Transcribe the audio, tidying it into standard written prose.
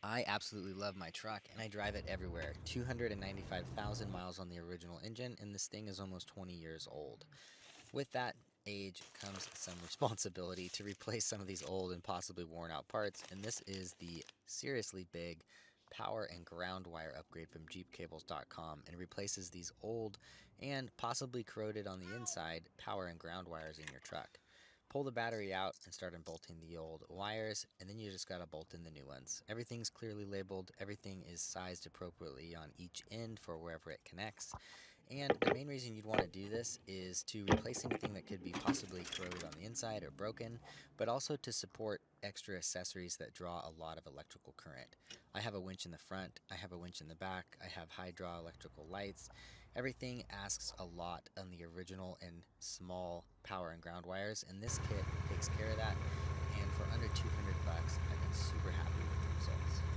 I absolutely love my truck and I drive it everywhere. 295,000 miles on the original engine, and this thing is almost 20 years old. With that age comes some responsibility to replace some of these old and possibly worn out parts, and this is the seriously big power and ground wire upgrade from JeepCables.com, and replaces these old and possibly corroded on the inside power and ground wires in your truck. Pull the battery out and start unbolting the old wires, and then you just gotta bolt in the new ones. Everything's clearly labeled, everything is sized appropriately on each end for wherever it connects. And the main reason you'd want to do this is to replace anything that could be possibly corroded on the inside or broken, but also to support extra accessories that draw a lot of electrical current. I have a winch in the front, I have a winch in the back, I have high draw electrical lights. Everything asks a lot on the original and small power and ground wires, and this kit takes care of that. And for under 200 bucks, I've been super happy with the results.